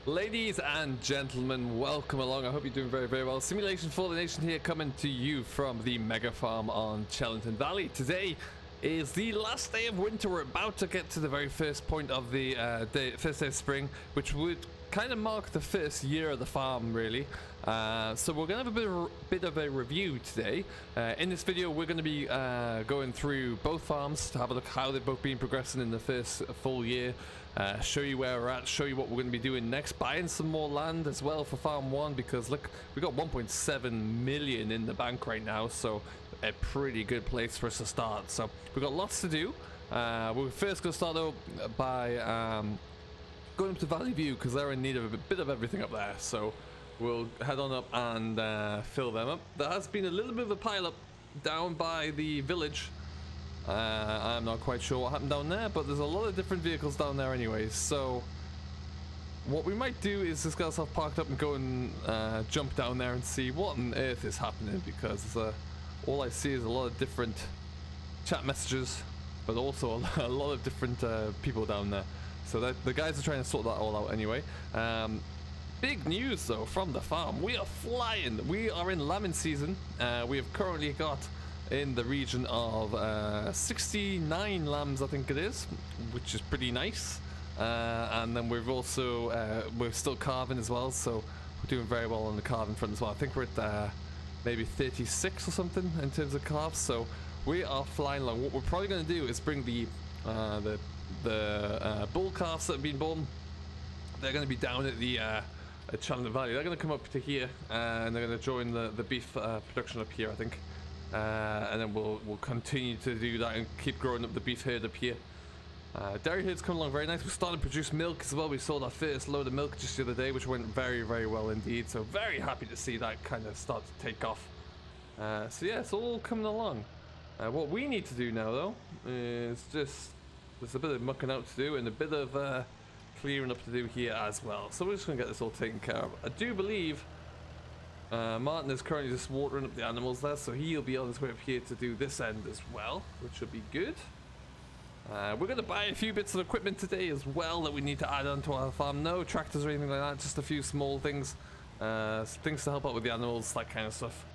Ladies and gentlemen, welcome along. I hope you're doing very, very well. Simulation for the Nation here, coming to you from the mega farm on Chellington Valley. Today is the last day of winter. We're about to get to the very first point of the first day of spring, which would kind of mark the first year of the farm, really. So we're going to have a bit of a review today. In this video, we're going to be going through both farms to have a look how they've both been progressing in the first full year. Show you where we're at, show you what we're going to be doing next, buying some more land as well for farm 1, because look, we got 1.7 million in the bank right now, so a pretty good place for us to start. So we've got lots to do. We're first going to start though by going up to Valley View, because they're in need of a bit of everything up there, so we'll head on up and fill them up. There has been a little bit of a pile up down by the village. I'm not quite sure what happened down there, but there's a lot of different vehicles down there anyways, so what we might do is just get ourselves parked up and go and jump down there and see what on earth is happening, because all I see is a lot of different chat messages, but also a lot of different people down there. So the guys are trying to sort that all out anyway. Big news though from the farm. We are flying. We are in lambing season. We have currently got in the region of 69 lambs, I think it is, which is pretty nice. And then we've also we're still calving as well, so we're doing very well on the calving front as well. I think we're at maybe 36 or something in terms of calves, so we are flying along. What we're probably going to do is bring the bull calves that have been born. They're going to be down at the Chellington Valley. They're going to come up to here and they're going to join the beef production up here, I think. And then we'll continue to do that and keep growing up the beef herd up here. Dairy herd's come along very nice. We started to produce milk as well. We sold our first load of milk just the other day, which went very, very well indeed. So very happy to see that kind of start to take off. So yeah, it's all coming along. What we need to do now though is just, there's a bit of mucking out to do and a bit of clearing up to do here as well. So we're just going to get this all taken care of. I do believe Martin is currently just watering up the animals there, so he'll be on his way up here to do this end as well, which will be good. We're going to buy a few bits of equipment today as well that we need to add onto our farm. No tractors or anything like that, just a few small things. Things to help out with the animals, that kind of stuff.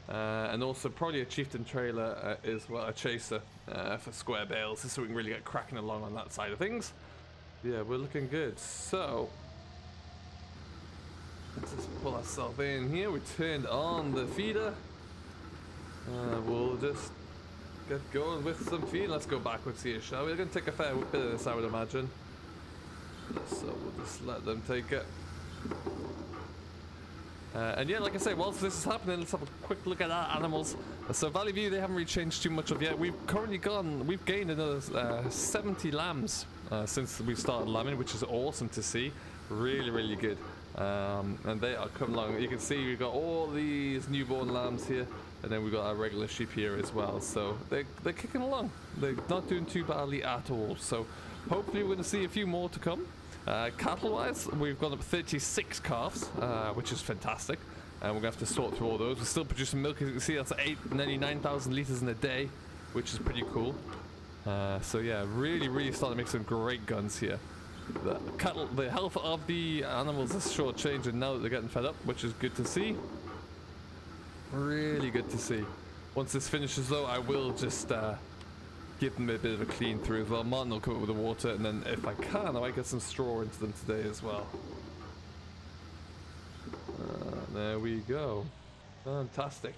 And also probably a chieftain trailer as well, a chaser for square bales, so we can really get cracking along on that side of things. Yeah, we're looking good. So let's just pull ourselves in here. We turned on the feeder. We'll just get going with some feed. Let's go backwards here, shall we? We're going to take a fair bit of this, I would imagine. So we'll just let them take it. And yeah, like I say, whilst this is happening, let's have a quick look at our animals. So Valley View, they haven't really changed too much of yet. We've gained another 70 lambs since we started lambing, which is awesome to see. Really, really good. And they are coming along. You can see we've got all these newborn lambs here, and then we've got our regular sheep here as well. So they're kicking along. They're not doing too badly at all. So hopefully we're going to see a few more to come. Cattle-wise, we've got up 36 calves, which is fantastic, and we're going to have to sort through all those. We're still producing milk, as you can see, that's nearly 9,000 litres in a day, which is pretty cool. So yeah, really starting to make some great guns here. The health of the animals is sure changing now that they're getting fed up, which is good to see. Really good to see. Once this finishes though, I will just give them a bit of a clean through as well. Martin will come up with the water, and then if I can, I might get some straw into them today as well. There we go. Fantastic.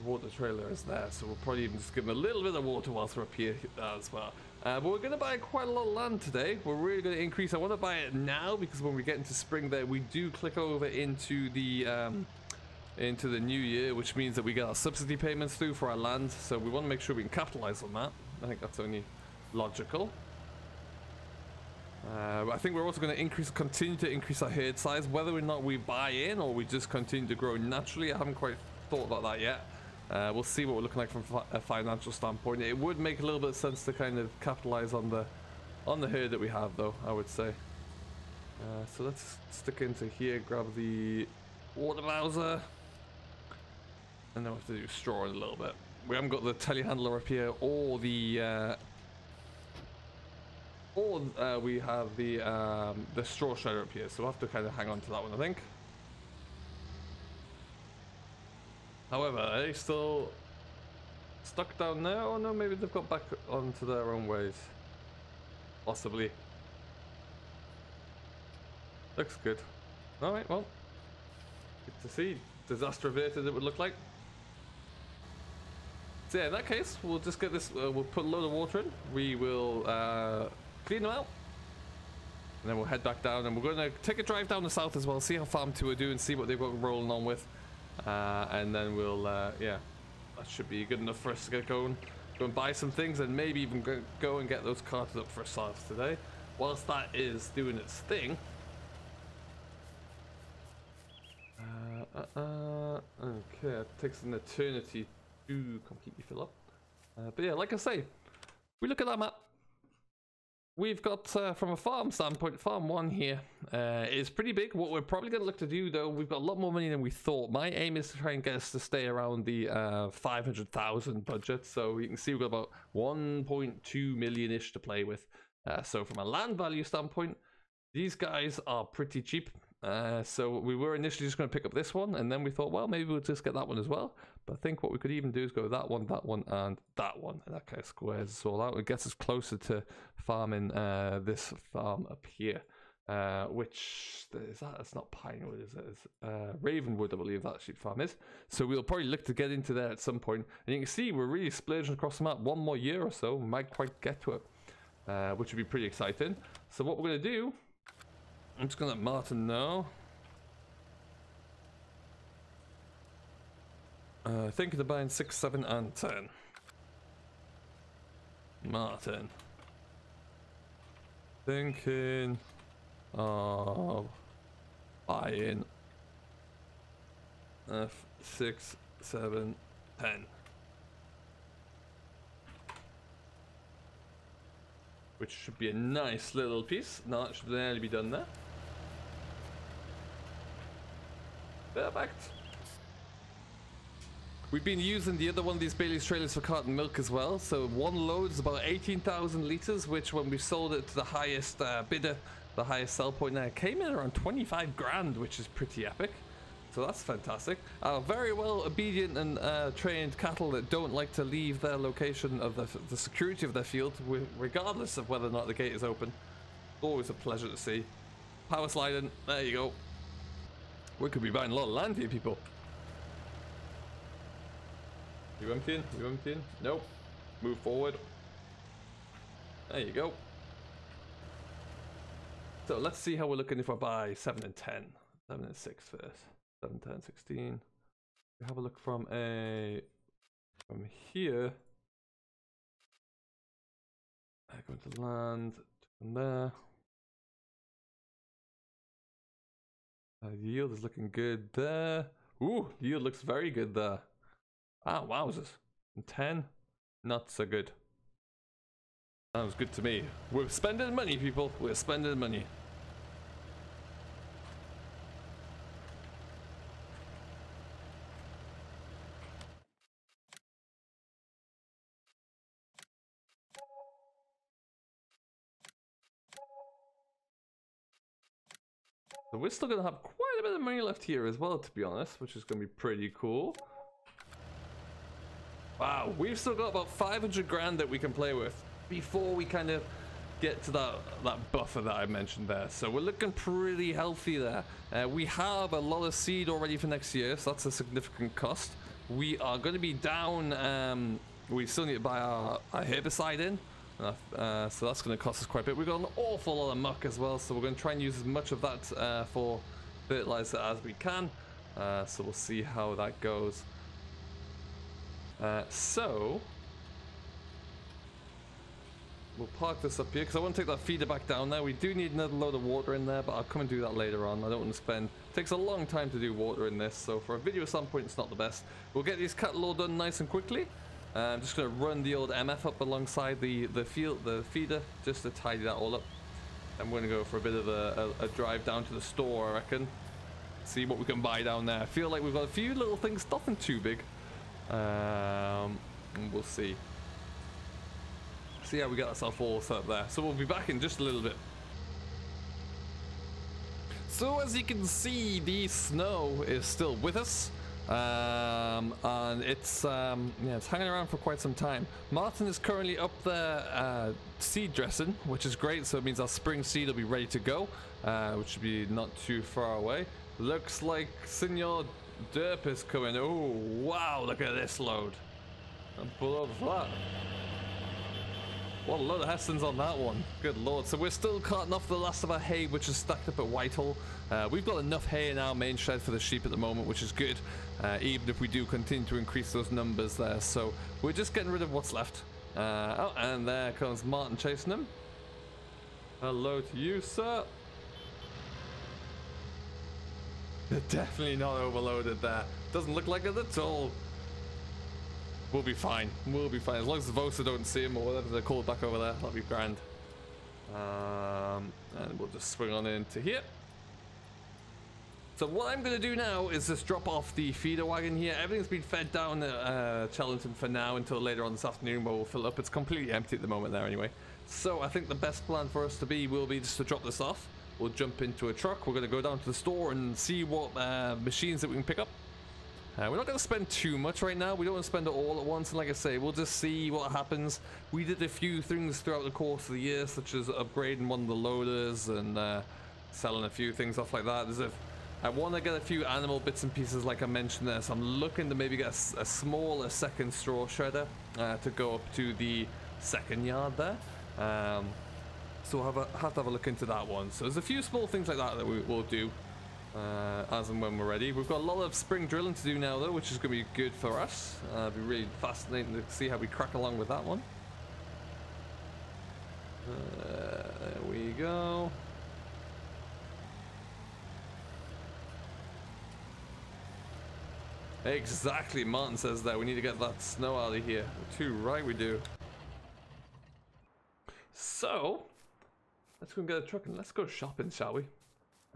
The water trailer is there, so we'll probably even just give them a little bit of water whilst we're up here as well. But we're going to buy quite a lot of land today. We're really going to increase. I want to buy it now, because when we get into spring there, we do click over into the new year, which means that we get our subsidy payments through for our land, so we want to make sure we can capitalize on that. I think that's only logical. I think we're also going to continue to increase our herd size, whether or not we buy in or we just continue to grow naturally. I haven't quite thought about that yet. We'll see what we're looking like from a financial standpoint. It would make a little bit of sense to kind of capitalize on the herd that we have, though, I would say. So let's stick into here, grab the water bowser. And then we have to do straw in a little bit. We haven't got the telehandler up here or the Or we have the straw shredder up here, so we'll have to kind of hang on to that one, I think. However, are they still stuck down there? Oh no, maybe they've got back onto their own ways. Possibly. Looks good. Alright, well. Good to see. Disaster averted, it would look like. So yeah, in that case, we'll just get this, we'll put a load of water in. We will clean them out. And then we'll head back down, and we're going to take a drive down the south as well, see how Farm 2 are doing, see what they've got rolling on with. And then we'll, yeah, that should be good enough for us to get going. Go and buy some things, and maybe even go and get those carted up for ourselves today. Whilst that is doing its thing. Okay, it takes an eternity to completely fill up. But yeah, like I say, we look at that map. We've got, from a farm standpoint, farm 1 here is pretty big. What we're probably going to look to do, though, we've got a lot more money than we thought. My aim is to try and get us to stay around the 500,000 budget. So you can see we've got about 1.2 million-ish to play with. So from a land value standpoint, these guys are pretty cheap. So we were initially just going to pick up this one, and then we thought, well, maybe we'll just get that one as well. But I think what we could even do is go that one, and that one. And that kind of squares us all out. It gets us closer to farming this farm up here, which is that? It's not Pinewood, is it? It's Ravenwood, I believe that sheep farm is. So we'll probably look to get into there at some point. And you can see we're really splurging across the map. One more year or so, we might quite get to it, which would be pretty exciting. So what we're going to do, I'm just going to let Martin know. Thinking of buying 6, 7, and 10. Martin. Thinking of buying 6, 7, 10. Which should be a nice little piece. No, it should nearly be done there. Perfect. We've been using the other one of these Bailey's trailers for carton milk as well. So one load is about 18,000 litres, which when we sold it to the highest bidder, the highest sell point there, came in around 25 grand, which is pretty epic. So that's fantastic. Very well obedient and trained cattle that don't like to leave their location of the security of their field, regardless of whether or not the gate is open. Always a pleasure to see. Power sliding, there you go. We could be buying a lot of land here, people. You emptying? You emptying? Nope. Move forward. There you go. So let's see how we're looking if I buy 7 and 10. 7 and 6 first. 7, 10, 16. We have a look from here. I go into land, from there. Yield is looking good there. Ooh, yield looks very good there. Ah, wowzers. And 10, not so good. Sounds good to me. We're spending money, people. We're spending money. So we're still going to have quite a bit of money left here as well, to be honest, which is going to be pretty cool. Wow, we've still got about 500 grand that we can play with before we kind of get to that buffer that I mentioned there. So we're looking pretty healthy there. We have a lot of seed already for next year, so that's a significant cost. We are going to be down, we still need to buy our herbicide in. So that's going to cost us quite a bit. We've got an awful lot of muck as well, so we're going to try and use as much of that for fertilizer as we can. So we'll see how that goes. So we'll park this up here because I want to take that feeder back down there. We do need another load of water in there, but I'll come and do that later on. I don't want to spend, it takes a long time to do water in this, so for a video standpoint it's not the best. We'll get these cattle all done nice and quickly. I'm just going to run the old MF up alongside the feeder just to tidy that all up. I'm going to go for a bit of a drive down to the store, I reckon. See what we can buy down there. I feel like we've got a few little things, nothing too big. We'll see see how we get ourselves all set up there. So we'll be back in just a little bit. So as you can see, the snow is still with us. And it's it's hanging around for quite some time. Martin is currently up there seed dressing, which is great, so it means our spring seed will be ready to go, which should be not too far away. Looks like Senor Derp is coming. Oh wow, look at this load. Below that. What a load of Hessens on that one. Good lord. So we're still carting off the last of our hay, which is stacked up at Whitehall. We've got enough hay in our main shed for the sheep at the moment, which is good, even if we do continue to increase those numbers there. So we're just getting rid of what's left. Oh, and there comes Martin chasing him. Hello to you, sir. They're definitely not overloaded there. Doesn't look like it at all. We'll be fine. We'll be fine. As long as the Vosa don't see him or whatever they're called back over there, that'll be grand. And we'll just swing on into here. So what I'm going to do now is just drop off the feeder wagon here. Everything's been fed down at Chellington for now until later on this afternoon where we'll fill up. It's completely empty at the moment there anyway. So I think the best plan for us will be just to drop this off. We'll jump into a truck. We're going to go down to the store and see what machines that we can pick up. We're not going to spend too much right now. We don't want to spend it all at once, and like I say, we'll just see what happens. We did a few things throughout the course of the year, such as upgrading one of the loaders and selling a few things off like that. I want to get a few animal bits and pieces like I mentioned there, so I'm looking to maybe get a smaller second straw shredder to go up to the second yard there. So we'll have to have a look into that one. So there's a few small things like that we will do. As and when we're ready. We've got a lot of spring drilling to do now though, which is going to be good for us. It'll be really fascinating to see how we crack along with that one. There we go. Exactly, Martin says that we need to get that snow out of here. Too right we do. So let's go and get a truck and let's go shopping, shall we?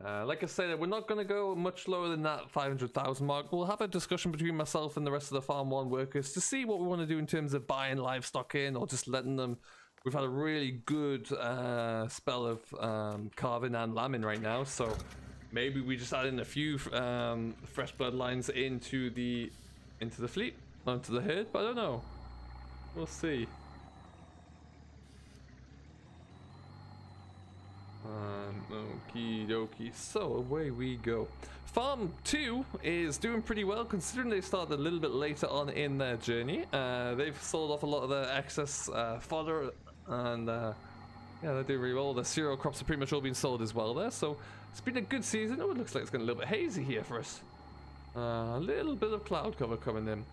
Like I said, we're not going to go much lower than that 500,000 mark. We'll have a discussion between myself and the rest of the Farm 1 workers to see what we want to do in terms of buying livestock in or just letting them. We've had a really good spell of calving and lambing right now, so maybe we just add in a few fresh bloodlines into the fleet, onto the herd, but I don't know. We'll see. Okie dokie, so away we go. Farm 2 is doing pretty well considering they started a little bit later on in their journey. They've sold off a lot of their excess fodder and yeah, they're doing really well. The cereal crops are pretty much all being sold as well there, so it's been a good season. Oh, it looks like it's getting a little bit hazy here for us. A little bit of cloud cover coming in.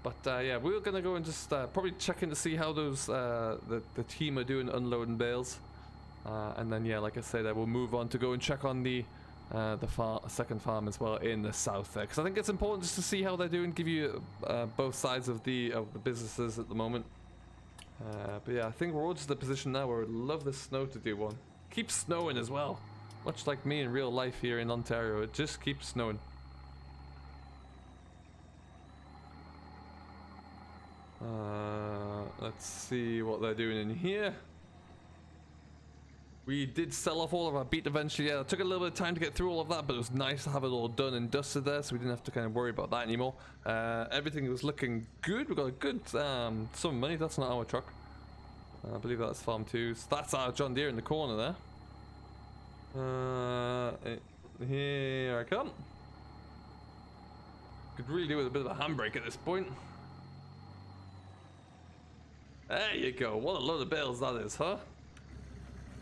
But yeah, we're going to go and just probably check in to see how those the team are doing unloading bales. And then yeah, like I said, we'll move on to go and check on the second farm as well in the south there, because I think it's important just to see how they're doing, give you both sides of the businesses at the moment. But yeah, I think we're all just in a position now where we'd love the snow to do one. Keeps snowing as well, much like me in real life here in Ontario. It just keeps snowing. Let's see what they're doing in here. We did sell off all of our beet eventually. Yeah, it took a little bit of time to get through all of that, but it was nice to have it all done and dusted there, so we didn't have to kind of worry about that anymore. Everything was looking good. We got a good sum of money. That's not our truck. I believe that's Farm 2. So that's our John Deere in the corner there. Here I come. Could really do with a bit of a handbrake at this point. There you go. What a load of bales that is, huh?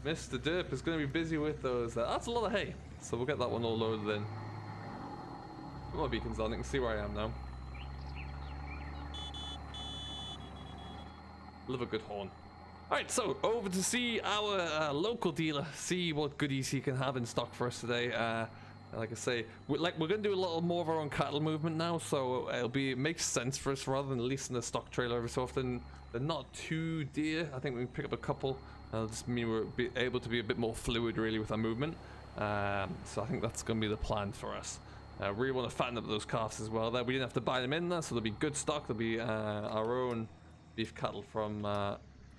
Mr. Derp is going to be busy with those. That's a lot of hay, so we'll get that one all loaded in. Put my beacons on, you can see where I am now. Love a good horn. Alright, so over to see our local dealer, see what goodies he can have in stock for us today. Like I say, we're going to do a lot more of our own cattle movement now, so it makes sense for us rather than leasing the stock trailer every so often. They're not too dear. I think we can pick up a couple. That'll just mean we're able to be a bit more fluid really with our movement. So I think that's going to be the plan for us. Really want to fatten up those calves as well there. We didn't have to buy them in there, so there'll be good stock. There'll be our own beef cattle from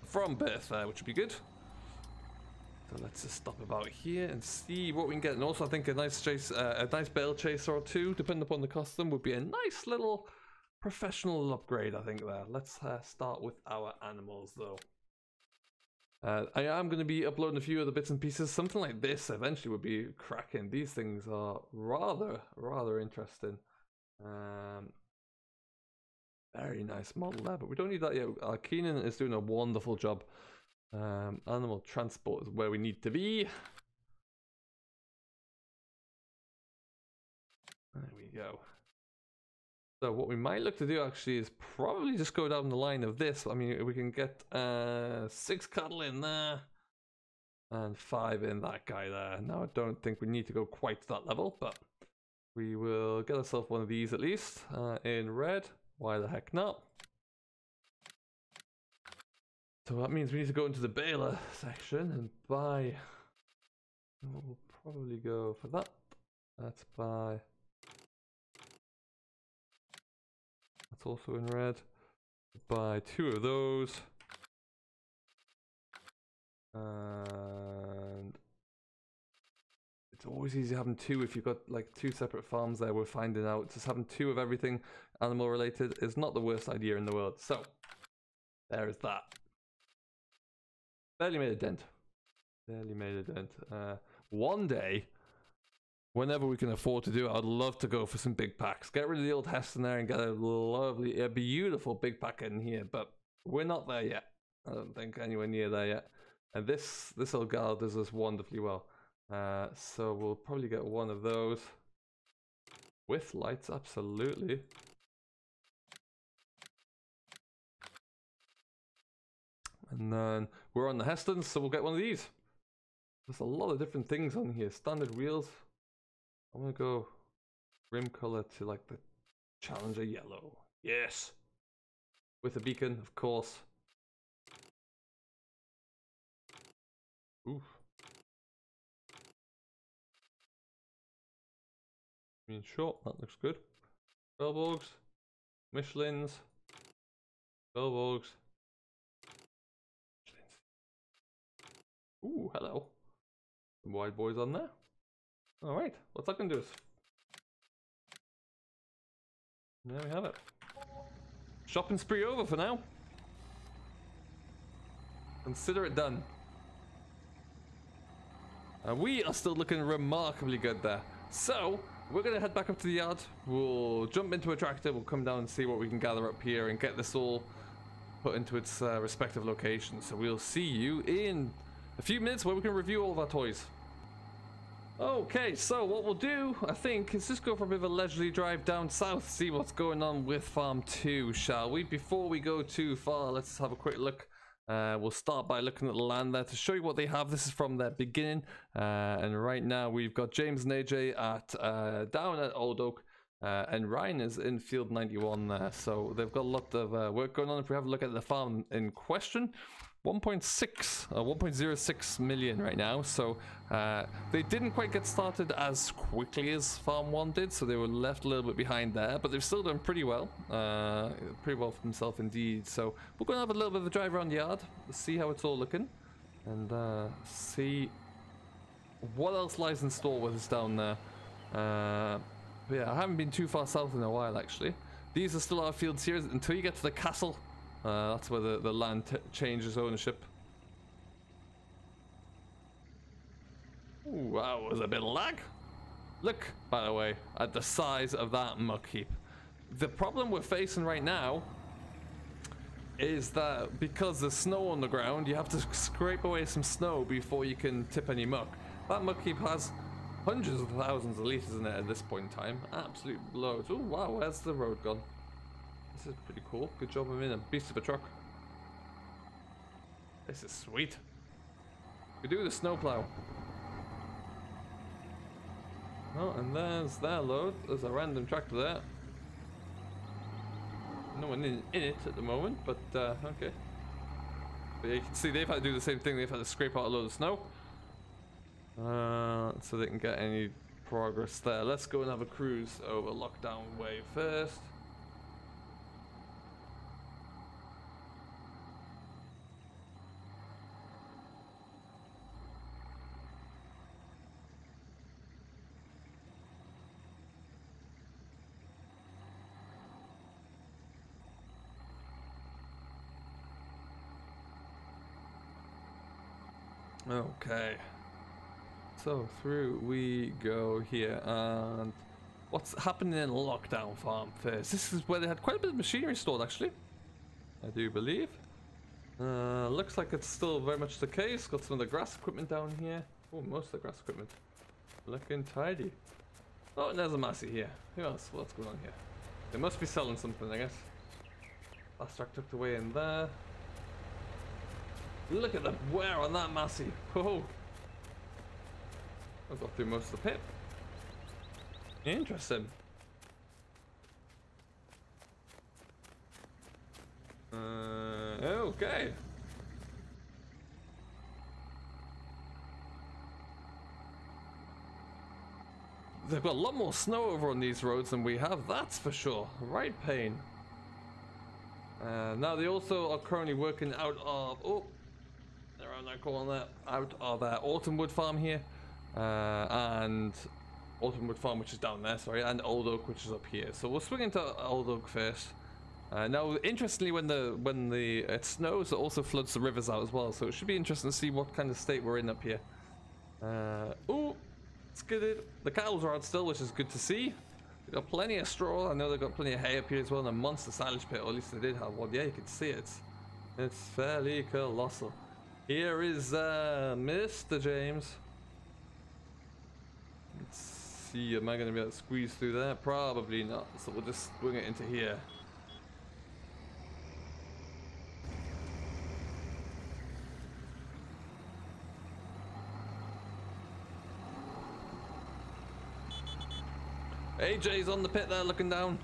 from birth there, which would be good. So let's just stop about here and see what we can get. And also I think a nice bale chaser or two, depending upon the custom, would be a nice little professional upgrade, I think there. Let's start with our animals though. I am going to be uploading a few other bits and pieces. Something like this eventually would be cracking. These things are rather interesting. Very nice model there, but we don't need that yet. Keenan is doing a wonderful job. Animal transport is where we need to be. There we go. So what we might look to do actually is probably just go down the line of this. I mean, we can get 6 cattle in there and 5 in that guy there. Now I don't think we need to go quite to that level, but we will get ourselves one of these at least in red. Why the heck not? So that means we need to go into the baler section and buy. We'll probably go for that. Let's buy. That's also in red. Buy 2 of those. And it's always easy having 2 if you've got like 2 separate farms there. We're finding out just having 2 of everything animal related is not the worst idea in the world. So there is that. Barely made a dent. Barely made a dent. One day, whenever we can afford to do it, I'd love to go for some big packs. Get rid of the old Heston there and get a lovely, a beautiful big pack in here. But we're not there yet. I don't think anywhere near there yet. And this old gal does us wonderfully well. So we'll probably get one of those. With lights, absolutely. And then we're on the Hestons, so we'll get one of these. There's a lot of different things on here. Standard wheels. I'm gonna go rim color to like the Challenger yellow. Yes. With a beacon, of course. Oof. I mean, sure, that looks good. Bellbogs, Michelin's, Bellbogs. Ooh, hello. Some wide boys on there. Alright, what's that gonna do? There we have it. Shopping spree over for now. Consider it done. And we are still looking remarkably good there. So, we're going to head back up to the yard. We'll jump into a tractor. We'll come down and see what we can gather up here and get this all put into its respective locations. So we'll see you in a few minutes where we can review all of our toys. Okay, so what we'll do, I think, is just go for a bit of a leisurely drive down south, see what's going on with Farm 2, shall we? Before we go too far, let's have a quick look. We'll start by looking at the land there to show you what they have. This is from their beginning, and right now we've got James and AJ at down at Old Oak, and Ryan is in field 91 there. So they've got a lot of work going on. If we have a look at the farm in question, 1.06 million right now. So they didn't quite get started as quickly as Farm 1 did, so they were left a little bit behind there, but they've still done pretty well for themselves indeed. So we're going to have a little bit of a drive around the yard, see how it's all looking, and see what else lies in store with us down there. But yeah, I haven't been too far south in a while actually. These are still our fields here until you get to the castle. That's where the land changes ownership. Ooh, wow, there's a bit of lag. Look, by the way, at the size of that muck heap. The problem we're facing right now is that because there's snow on the ground, you have to scrape away some snow before you can tip any muck. That muck heap has hundreds of thousands of liters in it at this point in time. Absolute loads. Oh wow, where's the road gone? This is pretty cool. Good job I'm in a beast of a truck. This is sweet. We do the snowplow. Oh, and there's their load. There's a random tractor there. No one in it at the moment, but okay. But yeah, you can see they've had to do the same thing. They've had to scrape out a load of snow. So they can get any progress there. Let's go and have a cruise over Lockdown Way first. Okay. So through we go here, and what's happening in Lockdown Farm first? This is where they had quite a bit of machinery stored, actually, I do believe. Looks like it's still very much the case. Got some of the grass equipment down here. Oh, most of the grass equipment. Looking tidy. Oh, and there's a Massey here. Who else? What's going on here? They must be selling something, I guess. Fast track tucked away in there. Look at the wear on that Massey. Whoa. I've got through most of the pit. Interesting. Okay. They've got a lot more snow over on these roads than we have, that's for sure. Right pain. Now they also are currently working out of, oh, around that corner, out of Autumnwood Farm here. And Autumnwood Farm, which is down there, sorry, and Old Oak, which is up here. So we'll swing into Old Oak first. Now, interestingly, when it snows, it also floods the rivers out as well. So it should be interesting to see what kind of state we're in up here. Ooh, it's good. The cows are out still, which is good to see. They've got plenty of straw. I know they've got plenty of hay up here as well, and a monster silage pit, or at least they did have one. Yeah, you can see it. It's fairly colossal. Here is Mr. James. Let's see, am I going to be able to squeeze through there? Probably not. So we'll just swing it into here. AJ's on the pit there looking down.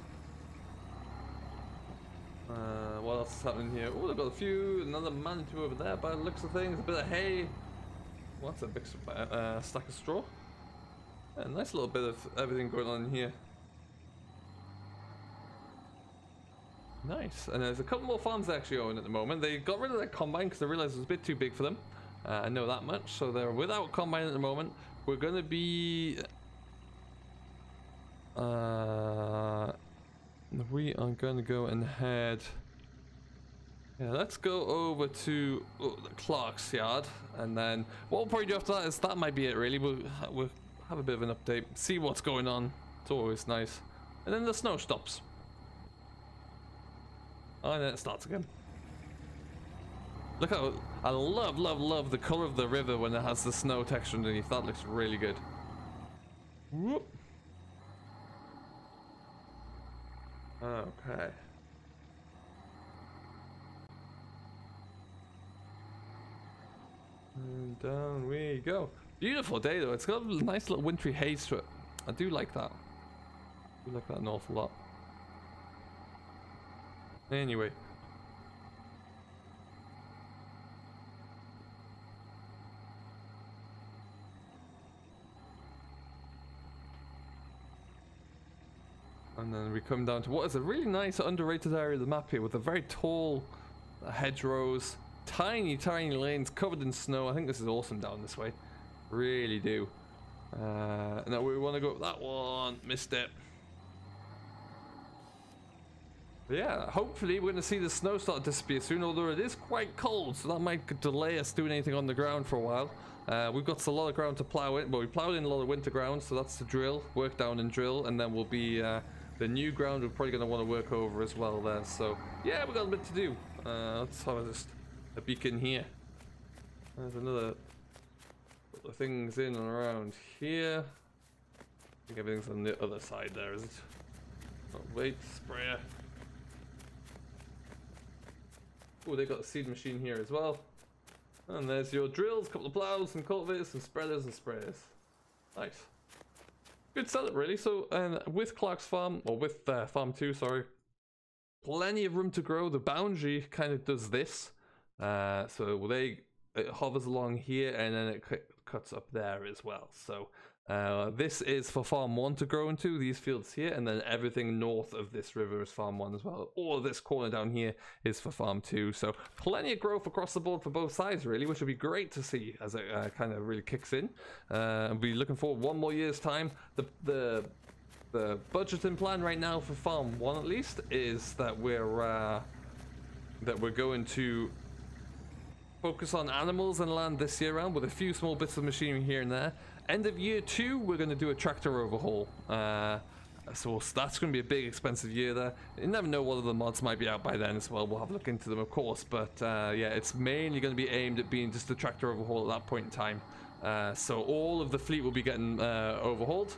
What else is happening here? Oh, they've got a few, another man-two over there by the looks of things. A bit of hay. What's a big stack of straw? Yeah, nice little bit of everything going on in here. Nice. And there's a couple more farms they actually own at the moment. They got rid of their combine because they realized it was a bit too big for them. I know that much. So they're without combine at the moment. We're going to be... we are going to go and head... Yeah, let's go over to the Clark's yard, and then what we'll probably do after that is that might be it really. We'll have a bit of an update, see what's going on. It's always nice. And then the snow stops. Oh, and then it starts again. Look how I love the color of the river when it has the snow texture underneath. That looks really good. Whoop. Okay. And down we go. Beautiful day though. It's got a nice little wintry haze to it. I do like that. I do like that an awful lot. Anyway. And then we come down to what is a really nice underrated area of the map here with a very tall hedgerows, tiny lanes covered in snow. I think this is awesome down this way. Really do. Now we want to go up that one. Missed it. But yeah, hopefully we're going to see the snow start to disappear soon, although it is quite cold, so that might delay us doing anything on the ground for a while. We've got a lot of ground to plow in, but we plowed in a lot of winter ground, so that's the drill, work down and drill, and then we'll be the new ground we're probably going to want to work over as well there. So yeah, we've got a bit to do. Let's have just a beacon here. There's another couple of things in and around here. I think everything's on the other side there, is it? Oh, wait, sprayer. Oh, they got a seed machine here as well. And there's your drills, a couple of plows, some cultivators, some spreaders and sprayers. Nice. Good setup really. So with Clark's farm, or with farm 2, sorry, plenty of room to grow. The boundary kind of does this. So it hovers along here and then it cuts up there as well. So this is for farm 1 to grow into, these fields here, and then everything north of this river is farm 1 as well. All of this corner down here is for farm 2. So plenty of growth across the board for both sides really, which would be great to see as it kind of really kicks in. I'll be looking forward 1 more year's time. The budgeting plan right now for farm 1 at least is that we're going to focus on animals and land this year round with a few small bits of machinery here and there. End of year 2, we're going to do a tractor overhaul. So that's going to be a big expensive year there. You never know what other mods might be out by then as well. We'll have a look into them, of course. But yeah, it's mainly going to be aimed at being just a tractor overhaul at that point in time. So all of the fleet will be getting overhauled.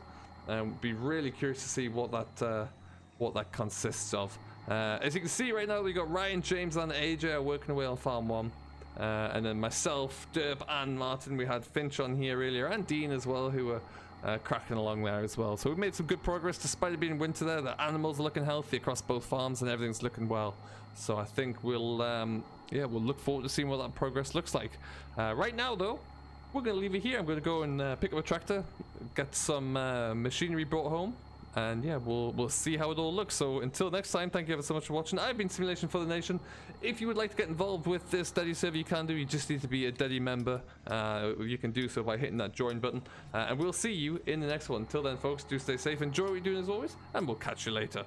Be really curious to see what that consists of. As you can see right now, we got Ryan, James, and AJ are working away on Farm 1. And then myself, Derp, and Martin. We had Finch on here earlier, and Dean as well, who were cracking along there as well. So we've made some good progress despite it being winter there. The animals are looking healthy across both farms, and everything's looking well. So I think we'll look forward to seeing what that progress looks like. Right now, though, we're going to leave it here. I'm going to go and pick up a tractor, get some machinery brought home. And yeah, we'll see how it all looks. So until next time, thank you ever so much for watching. I've been Simulation for the Nation. If you would like to get involved with this Deddy server, you can do. You just need to be a Deddy member. You can do so by hitting that join button. And we'll see you in the next one. Until then, folks, do stay safe, enjoy what you're doing as always, and we'll catch you later.